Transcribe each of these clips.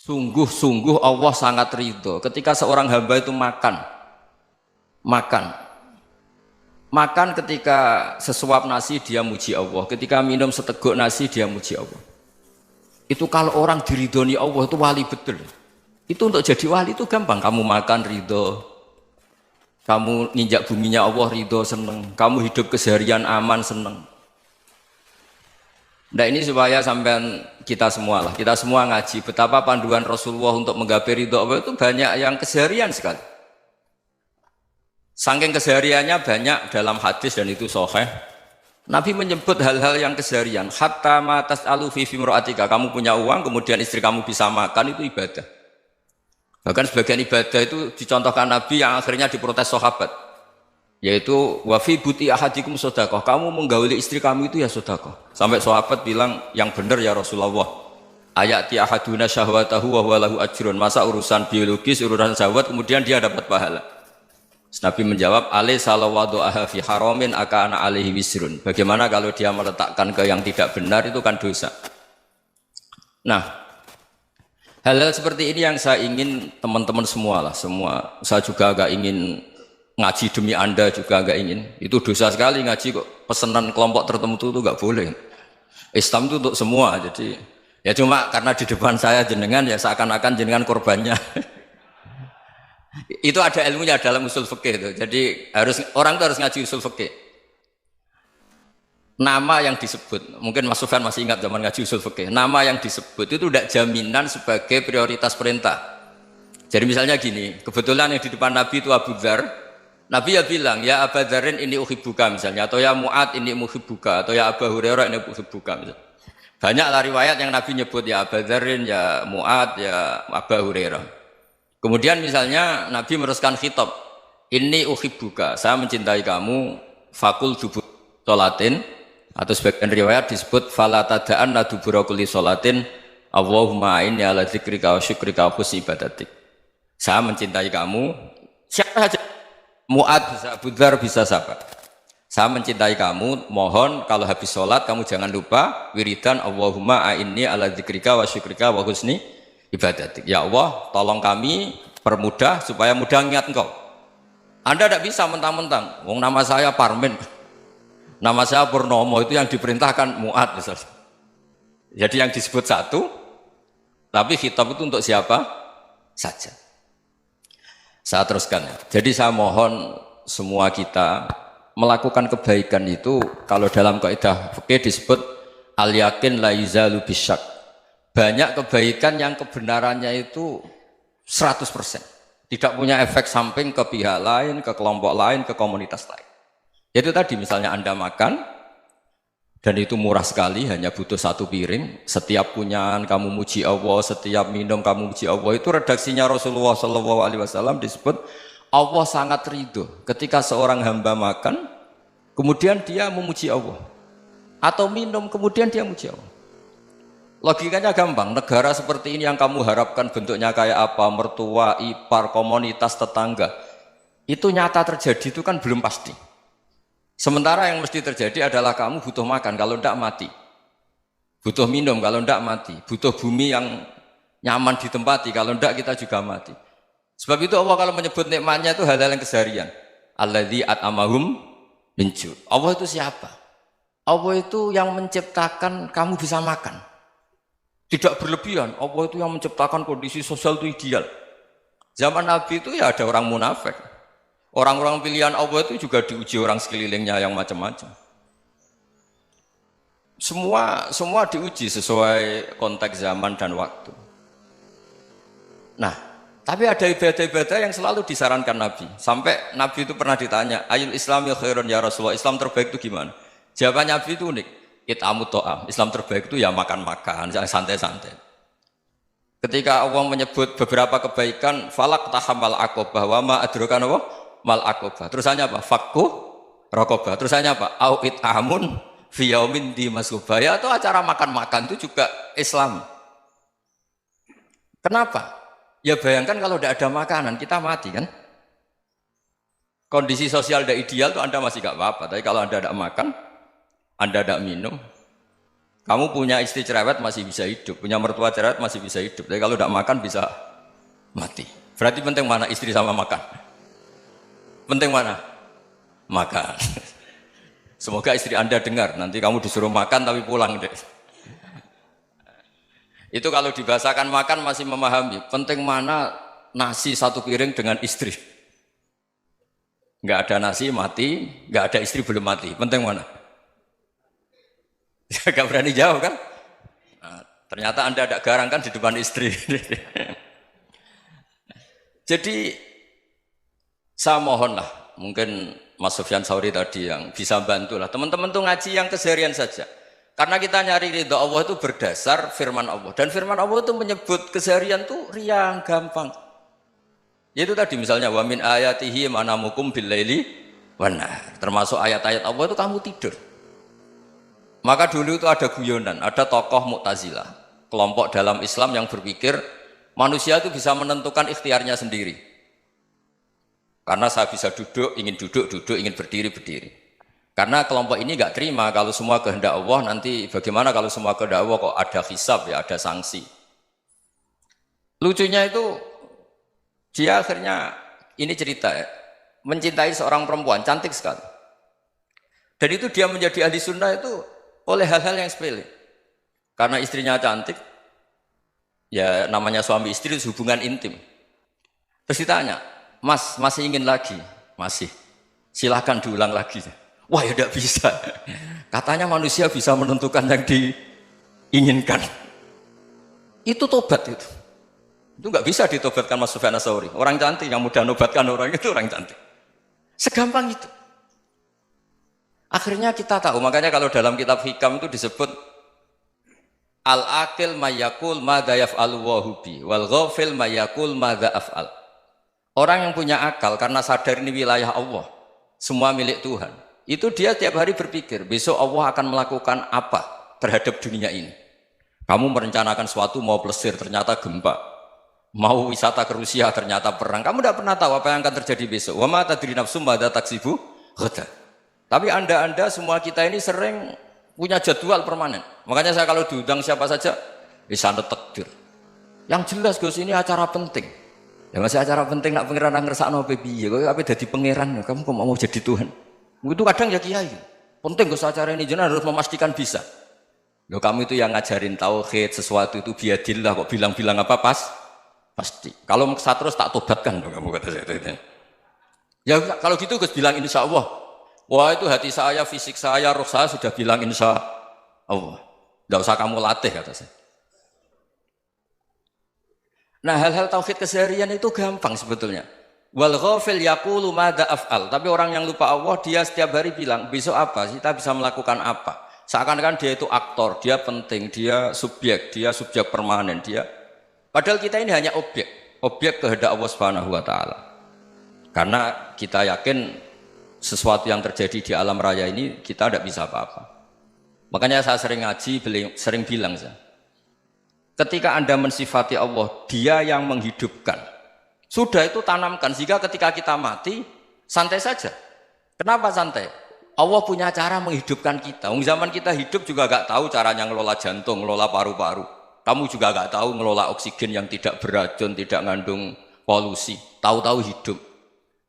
Sungguh-sungguh Allah sangat ridho ketika seorang hamba itu makan ketika sesuap nasi dia muji Allah, ketika minum seteguk nasi dia muji Allah. Itu kalau orang diridhoni Allah itu wali betul. Itu untuk jadi wali itu gampang, kamu makan ridho, kamu nginjak buminya Allah ridho seneng, kamu hidup keseharian aman seneng. Nah ini supaya sampean kita semua ngaji betapa panduan Rasulullah untuk menggapai ridho Allah itu banyak yang keseharian sekali. Saking kesehariannya banyak dalam hadis dan itu sahih. Nabi menyebut hal-hal yang keseharian. Hatta ma tas'alu fi fimra'atika, kamu punya uang kemudian istri kamu bisa makan itu ibadah. Bahkan sebagian ibadah itu dicontohkan Nabi yang akhirnya diprotes sahabat. Yaitu wa fi buti ahadikum sedekah, kamu menggauli istri kamu itu ya sedekah. Sampai sahabat bilang yang benar ya Rasulullah. Ayati ahaduna syahwatahu wa huwa lahu ajrun. Masa urusan biologis, urusan syahwat kemudian dia dapat pahala. Nabi menjawab, alaysa lawadu'aha fi haramin akana alaihi wisrun. Bagaimana kalau dia meletakkan ke yang tidak benar itu kan dosa. Nah, hal-hal seperti ini yang saya ingin teman-teman semua saya juga agak ingin ngaji demi Anda juga agak ingin. Itu dosa sekali ngaji kok pesanan kelompok tertentu itu enggak boleh. Islam itu untuk semua. Jadi ya cuma karena di depan saya jenengan ya seakan-akan jenengan korbannya. Itu ada ilmunya dalam usul fikih itu. Jadi orang itu harus ngaji usul fikih. Nama yang disebut, mungkin Mas Sufyan masih ingat zaman ngaji usul fikih. Nama yang disebut itu tidak jaminan sebagai prioritas perintah. Jadi misalnya gini, kebetulan yang di depan Nabi itu Abu Dzar. Nabi ya bilang, ya Aba Dzarin ini uhibbuka misalnya, atau ya Mu'ad ini uhibbuka, atau ya Aba Hurairah ini uhibbuka misalnya. Banyaklah riwayat yang Nabi nyebut ya Aba Dzarin, ya Mu'ad, ya Aba Hurairah. Kemudian misalnya Nabi meneruskan khitab, ini uhibbuka, saya mencintai kamu, fakul dubur sholatin, atau sebagian riwayat disebut fala tada'anna dubura kulli sholatin, Allahumma inni ala dzikrika wa syukrika wa husni ibadatik. Saya mencintai kamu, siapa saja. Mu'ad bisa, Abu Dzar bisa siapa? Saya mencintai kamu, mohon kalau habis sholat kamu jangan lupa wiridan Allahumma a'inni ala dzikrika wa syukrika wa husni ibadatik. Ya Allah, tolong kami permudah supaya mudah ingat engkau. Anda tidak bisa mentang-mentang, wong nama saya Parmin, nama saya Purnomo, itu yang diperintahkan Mu'ad misalnya. Jadi yang disebut satu, tapi khitab itu untuk siapa saja. Saya teruskan ya. Jadi saya mohon semua kita melakukan kebaikan itu kalau dalam kaidah fikih disebut al yakin la yuzalu bisyak. Banyak kebaikan yang kebenarannya itu 100%. Tidak punya efek samping ke pihak lain, ke kelompok lain, ke komunitas lain. Itu tadi misalnya Anda makan dan itu murah sekali, hanya butuh satu piring. Setiap punyaan kamu muji Allah, setiap minum kamu muji Allah. Itu redaksinya Rasulullah SAW disebut Allah sangat ridho ketika seorang hamba makan, kemudian dia memuji Allah, atau minum kemudian dia muji Allah. Logikanya gampang. Negara seperti ini yang kamu harapkan bentuknya kayak apa, mertua, ipar, komunitas, tetangga, itu nyata terjadi itu kan belum pasti. Sementara yang mesti terjadi adalah kamu butuh makan, kalau tidak mati. Butuh minum, kalau tidak mati. Butuh bumi yang nyaman ditempati, kalau tidak kita juga mati. Sebab itu Allah kalau menyebut nikmatnya itu hal-hal yang keseharian. Alladzi at'amahum min ju'. Allah itu siapa? Allah itu yang menciptakan kamu bisa makan. Tidak berlebihan. Allah itu yang menciptakan kondisi sosial itu ideal. Zaman Nabi itu ya ada orang munafik. Orang-orang pilihan Allah itu juga diuji orang sekelilingnya yang macam-macam. Semua diuji sesuai konteks zaman dan waktu. Nah, tapi ada ibadah-ibadah yang selalu disarankan Nabi. Sampai Nabi itu pernah ditanya, ayul islami khairun ya Rasulullah, Islam terbaik itu gimana? Jawaban Nabi itu unik. It'amu to'am. Islam terbaik itu ya makan-makan, santai-santai. Ketika Allah menyebut beberapa kebaikan, falak tahamal aqobah wa ma adrokan Allah mal aqobah. Terusannya apa? Fakku raqobah. Terusannya apa? Au it'amun fi yaumin di masubah. Ya itu acara makan-makan itu juga Islam. Kenapa? Ya bayangkan kalau tidak ada makanan kita mati kan? Kondisi sosial tidak ideal itu Anda masih gak apa-apa. Tapi kalau Anda tidak makan, Anda tidak minum, Kamu punya istri cerewet masih bisa hidup, punya mertua cerewet masih bisa hidup. Tapi kalau tidak makan bisa mati. Berarti penting mana istri sama makan? Penting mana? Makan. Semoga istri Anda dengar, nanti kamu disuruh makan tapi pulang deh. Itu kalau dibahasakan makan masih memahami. Penting mana nasi satu piring dengan istri. Nggak ada nasi mati, nggak ada istri belum mati. Penting mana? Gak berani jawab kan? Nah, ternyata Anda ada garang kan di depan istri. Jadi saya mohonlah, mungkin Mas Sufyan Sauri tadi yang bisa bantulah. Teman-teman tuh ngaji yang keseharian saja. Karena kita nyari ridha Allah itu berdasar firman Allah. Dan firman Allah itu menyebut keseharian tuh riang, gampang. Yaitu tadi misalnya wa min ayatihi manamukum bil laili wan nahar. Termasuk ayat-ayat Allah itu kamu tidur. Maka dulu itu ada guyonan, ada tokoh Mu'tazilah, kelompok dalam Islam yang berpikir manusia itu bisa menentukan ikhtiarnya sendiri. Karena saya bisa duduk, ingin berdiri, berdiri. Karena kelompok ini nggak terima kalau semua kehendak Allah, nanti bagaimana kalau semua kehendak Allah kok ada hisab ya, ada sanksi. Lucunya itu dia akhirnya, ini cerita ya, mencintai seorang perempuan, cantik sekali. Dan itu dia menjadi ahli sunnah itu oleh hal-hal yang sepele. Karena istrinya cantik, ya namanya suami istri itu hubungan intim. Terus ditanya, Mas, masih ingin lagi? Masih. Silahkan diulang lagi. Wah ya tidak bisa. Katanya manusia bisa menentukan yang diinginkan. Itu tobat itu. Itu nggak bisa ditobatkan Mas Sufyan Ats-Tsauri. Orang cantik yang mudah nobatkan orang itu orang cantik. Segampang itu. Akhirnya kita tahu, makanya kalau dalam kitab Hikam itu disebut al-aqil mayyakul madza yaf'alu wa hubi wal ghafil mayyakul madza af'al. Orang yang punya akal karena sadar ini wilayah Allah, semua milik Tuhan. Itu dia tiap hari berpikir, besok Allah akan melakukan apa terhadap dunia ini. Kamu merencanakan suatu mau plesir, ternyata gempa. Mau wisata ke Rusia, ternyata perang. Kamu tidak pernah tahu apa yang akan terjadi besok. Wa ma tadri nafsum madza taksibu ghadan. Tapi anda semua kita ini sering punya jadwal permanen. Makanya saya kalau diundang siapa saja, bisa takdir. Yang jelas Gus ini acara penting. Ya masih acara penting nak pangeran ngersakno piye? Kok ape dadi pangeran? Kamu kok mau jadi Tuhan? Itu kadang ya kiai. Penting Gus acara ini jenengan harus memastikan bisa. Loh kamu itu yang ngajarin tauhid, sesuatu itu biadillah kok bilang-bilang apa pasti. Kalau maksa terus tak tobatkan loh kamu kata saya. Ya kalau gitu Gus bilang insya Allah. Wah itu hati saya, fisik saya, roh saya sudah bilang insya Allah. Tidak usah kamu latih kata saya. Nah hal-hal tauhid keseharian itu gampang sebetulnya. Wal ghafil yaqulu madza af'al. Tapi orang yang lupa Allah dia setiap hari bilang besok apa? Kita bisa melakukan apa? Seakan-akan dia itu aktor, dia penting, dia subjek permanen, dia. Padahal kita ini hanya objek kehendak Allah Subhanahu wa taala. Karena kita yakin sesuatu yang terjadi di alam raya ini kita tidak bisa apa-apa. Makanya saya sering ngaji, sering bilang saya, ketika Anda mensifati Allah, Dia yang menghidupkan. Sudah itu tanamkan sehingga ketika kita mati santai saja. Kenapa santai? Allah punya cara menghidupkan kita. Zaman kita hidup juga gak tahu caranya ngelola jantung, ngelola paru-paru. Kamu juga gak tahu ngelola oksigen yang tidak beracun, tidak ngandung polusi. Tahu-tahu hidup.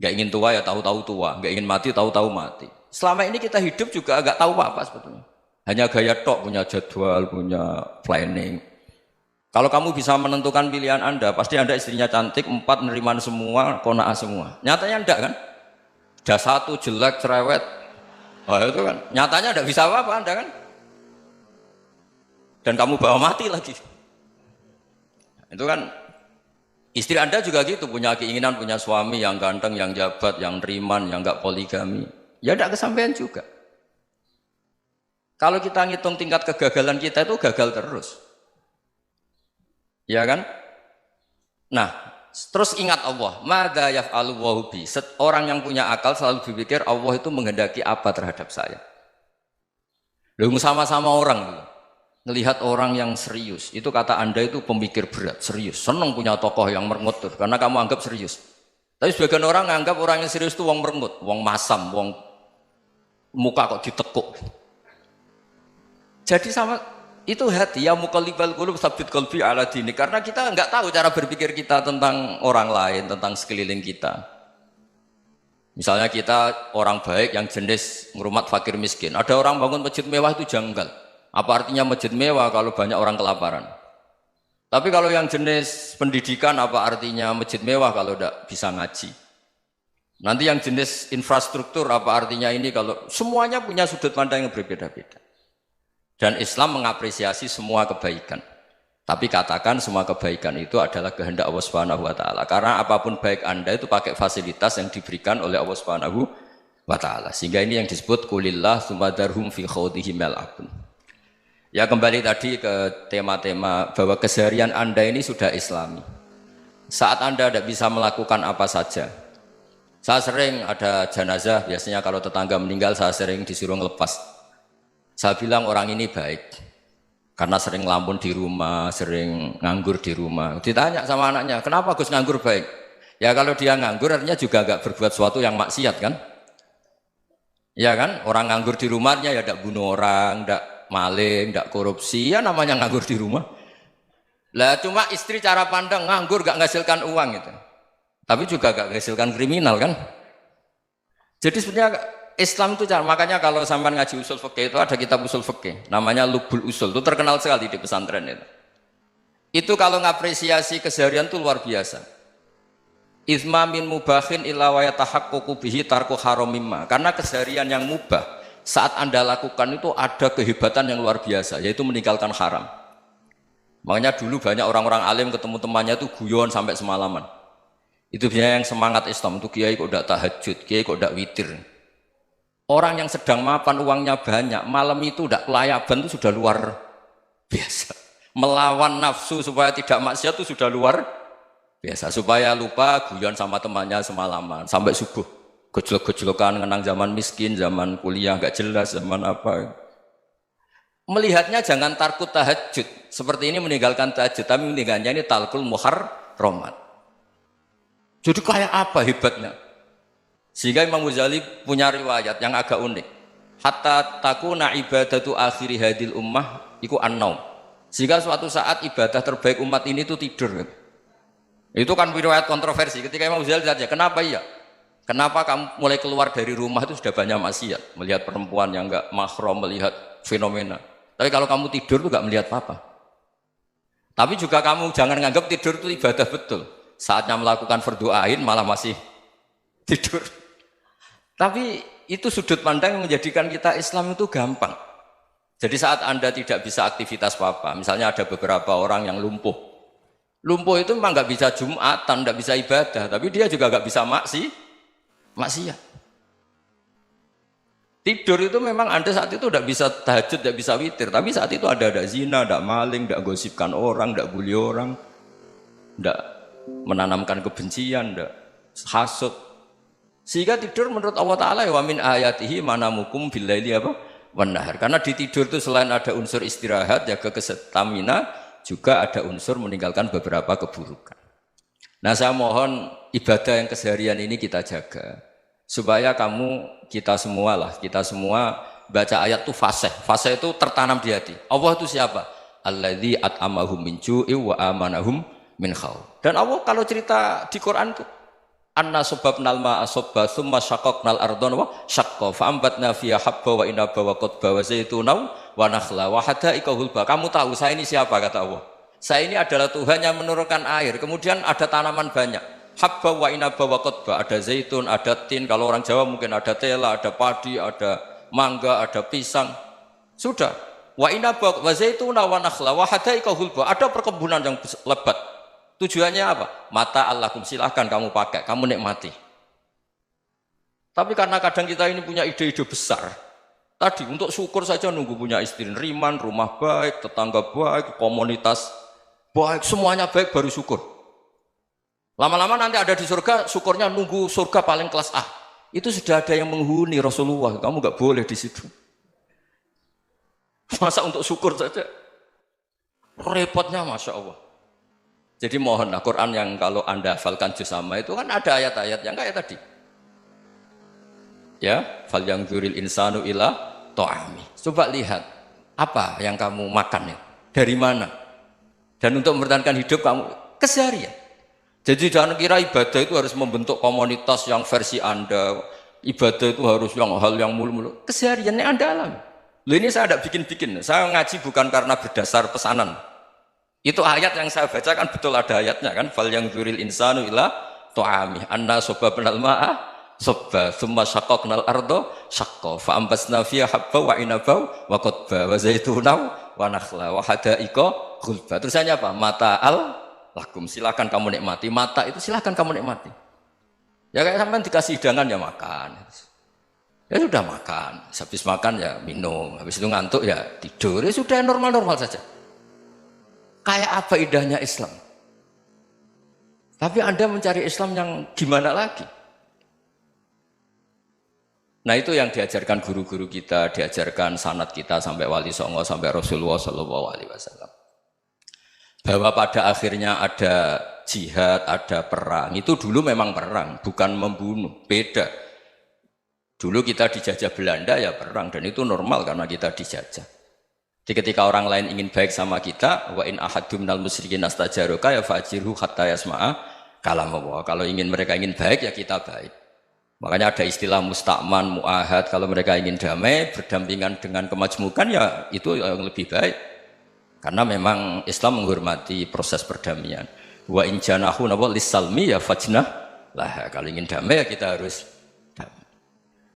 Gak ingin tua ya tahu-tahu tua, gak ingin mati tahu-tahu mati. Selama ini kita hidup juga agak tahu apa sebetulnya. Hanya gaya tok, punya jadwal, punya planning. Kalau kamu bisa menentukan pilihan Anda, pasti Anda istrinya cantik, 4 neriman semua, kona'ah semua. Nyatanya enggak kan? Ada 1 jelek, cerewet. Oh itu kan, nyatanya enggak bisa apa-apa Anda kan? Dan kamu bawa mati lagi. Itu kan istri Anda juga gitu, punya keinginan punya suami yang ganteng, yang jabat, yang neriman, yang enggak poligami. Ya enggak kesampaian juga. Kalau kita ngitung tingkat kegagalan kita itu gagal terus. Ya kan? Nah, terus ingat Allah, madza yaf'alu wa bi. Orang yang punya akal selalu berpikir Allah itu menghendaki apa terhadap saya. Lalu sama-sama orang melihat orang yang serius, itu kata Anda itu pemikir berat, serius, senang punya tokoh yang merengut tuh, karena kamu anggap serius. Tapi sebagian orang anggap orang yang serius itu wong merengut, wong masam, wong muka kok ditekuk. Jadi sama Itu hati, ya muqallibal qulub tsabbit qalbi ala dini. Karena kita nggak tahu cara berpikir kita tentang orang lain, tentang sekeliling kita. Misalnya kita orang baik yang jenis ngrumat fakir miskin. Ada orang bangun masjid mewah itu janggal. Apa artinya masjid mewah kalau banyak orang kelaparan? Tapi kalau yang jenis pendidikan, apa artinya masjid mewah kalau tidak bisa ngaji? Nanti yang jenis infrastruktur, apa artinya ini kalau semuanya punya sudut pandang yang berbeda-beda. Dan Islam mengapresiasi semua kebaikan. Tapi katakan semua kebaikan itu adalah kehendak Allah Subhanahu wa taala. Karena apapun baik Anda itu pakai fasilitas yang diberikan oleh Allah Subhanahu wa taala. Sehingga ini yang disebut qulillah sumadarhum fi khawdihim yal'abun. Ya kembali tadi ke tema-tema bahwa keseharian Anda ini sudah Islami. Saat Anda tidak bisa melakukan apa saja. Saya sering ada jenazah, biasanya kalau tetangga meninggal saya sering disuruh ngelepas. Saya bilang orang ini baik karena sering ngelamun di rumah, sering nganggur di rumah. Ditanya sama anaknya, kenapa Gus nganggur baik? Ya kalau dia nganggur artinya juga agak berbuat sesuatu yang maksiat kan? Ya kan? Orang nganggur di rumahnya ya tidak bunuh orang, tidak maling, tidak korupsi, ya namanya nganggur di rumah. Lah cuma istri cara pandang nganggur gak menghasilkan uang itu. Tapi juga gak menghasilkan kriminal kan? Jadi sebenarnya Islam itu cara, makanya kalau sampai ngaji usul fikih itu ada kitab usul fikih namanya Lubul Usul, itu terkenal sekali di pesantren itu. Itu kalau ngapresiasi keseharian itu luar biasa. Izma min mubahin illa wa yatahaqqaqu bihi tarku haramimma. Karena keseharian yang mubah saat Anda lakukan itu ada kehebatan yang luar biasa, yaitu meninggalkan haram. Makanya dulu banyak orang-orang alim ketemu temannya itu guyon sampai semalaman. Itu biasanya yang semangat Islam itu kiai kok tidak tahajud, kiai kok tidak witir. Orang yang sedang mapan uangnya banyak, malam itu tidak kelayaban itu sudah luar biasa. Melawan nafsu supaya tidak maksiat itu sudah luar biasa. Supaya lupa guyon sama temannya semalaman sampai subuh. Gejlok-gejlokan ngenang zaman miskin, zaman kuliah nggak jelas, zaman apa. Melihatnya jangan tarkut tahajud. Seperti ini meninggalkan tahajud, tapi meninggalkannya ini talkul muharramat. Jadi kayak apa hebatnya? Sehingga Imam Ghazali punya riwayat yang agak unik. Hatta takuna ibadatu akhiri hadil ummah iku an-naum. Sehingga suatu saat ibadah terbaik umat ini itu tidur. Itu kan riwayat kontroversi. Ketika Imam Ghazali tanya, kenapa iya? Kenapa kamu mulai keluar dari rumah itu sudah banyak maksiat? Melihat perempuan yang enggak mahram, melihat fenomena. Tapi kalau kamu tidur itu enggak melihat apa-apa. Tapi juga kamu jangan nganggap tidur itu ibadah betul. Saatnya melakukan fardhu ain malah masih tidur. Tapi itu sudut pandang yang menjadikan kita Islam itu gampang. Jadi saat Anda tidak bisa aktivitas apa-apa, misalnya ada beberapa orang yang lumpuh. Lumpuh itu memang nggak bisa Jumatan, nggak bisa ibadah, tapi dia juga nggak bisa maksiat. Tidur itu memang Anda saat itu tidak bisa tahajud, tidak bisa witir, tapi saat itu ada zina, ada maling, tidak gosipkan orang, tidak bully orang, tidak menanamkan kebencian, tidak hasud. Sehingga tidur menurut Allah Ta'ala wa min ayatihi manamukum billaili apa? Wan nahar. Karena di tidur itu selain ada unsur istirahat, jaga kestamina, juga ada unsur meninggalkan beberapa keburukan. Nah saya mohon ibadah yang keseharian ini kita jaga. Supaya kita semua baca ayat itu fasih. Fasih itu tertanam di hati. Allah itu siapa? Alladzi at'amahum min ju'i wa amanahum min khauf. Dan Allah kalau cerita di Quran itu anna sababnal ma'a sabba thumma syaqaqnal ardha wa syaqqa fa ambatna fiha habba wa inaba wa qadba wa zaituna wa nakhla wa hadaika hulba. Kamu tahu saya ini siapa kata Allah? Saya ini adalah Tuhan yang menurunkan air, kemudian ada tanaman banyak. Habba wa inaba wa qadba, ada zaitun, ada tin, kalau orang Jawa mungkin ada tela, ada padi, ada mangga, ada pisang. Sudah. Wa inaba wa zaituna wa nakhla wa hadaika hulba. Ada perkebunan yang lebat. Tujuannya apa? Mata Allahkum, silahkan kamu pakai, kamu nikmati. Tapi karena kadang kita ini punya ide-ide besar. Tadi untuk syukur saja nunggu punya istri riman, rumah baik, tetangga baik, komunitas baik, semuanya baik baru syukur. Lama-lama nanti ada di surga, syukurnya nunggu surga paling kelas A. Itu sudah ada yang menghuni Rasulullah, kamu nggak boleh di situ. Masa untuk syukur saja? Repotnya Masya Allah. Jadi mohonlah Quran yang kalau Anda hafalkan juz sama itu kan ada ayat-ayat yang kayak tadi. Ya, fal yang dzuril insanu ila ta'ami. Coba lihat. Apa yang kamu makan ya? Dari mana? Dan untuk mempertahankan hidup kamu keseharian. Jadi jangan kira ibadah itu harus membentuk komunitas yang versi Anda. Ibadah itu harus yang hal yang mulu-mulu. Kesehariannya Anda alami. Loh ini saya tidak bikin-bikin. Saya ngaji bukan karena berdasar pesanan. Itu ayat yang saya baca kan betul ada ayatnya kan. Fal yang dzuril insanu ila tu'ami anna sobabnal ma'a sobba thumma syaqaqnal ardo syaqqa fa ambasna fiha habba wa inaba wa qadba wa zaituna wa nakhla wa hada'iqa ghulba. Terusannya apa? Mata'al lakum, silakan kamu nikmati. Mata itu silakan kamu nikmati. Ya kayak sampean dikasih hidangan ya makan. Ya sudah makan, habis makan ya minum, habis itu ngantuk ya tidur. Ya sudah normal-normal saja. Kayak apa indahnya Islam. Tapi Anda mencari Islam yang gimana lagi? Nah itu yang diajarkan guru-guru kita, diajarkan sanad kita sampai Wali Songo, sampai Rasulullah SAW. Bahwa pada akhirnya ada jihad, ada perang. Itu dulu memang perang, bukan membunuh, beda. Dulu kita dijajah Belanda ya perang, dan itu normal karena kita dijajah. Jadi ketika orang lain ingin baik sama kita, wa in ahadum minal musyrikin astajaroka ya fajirhu hatta yasma'a kalam Allah. Kalau mereka ingin baik ya kita baik. Makanya ada istilah mustakman, mu'ahad. Kalau mereka ingin damai, berdampingan dengan kemajmukan ya itu yang lebih baik. Karena memang Islam menghormati proses perdamaian. Wa in janahu lis-salmi ya fajnah lah. Kalau ingin damai ya kita harus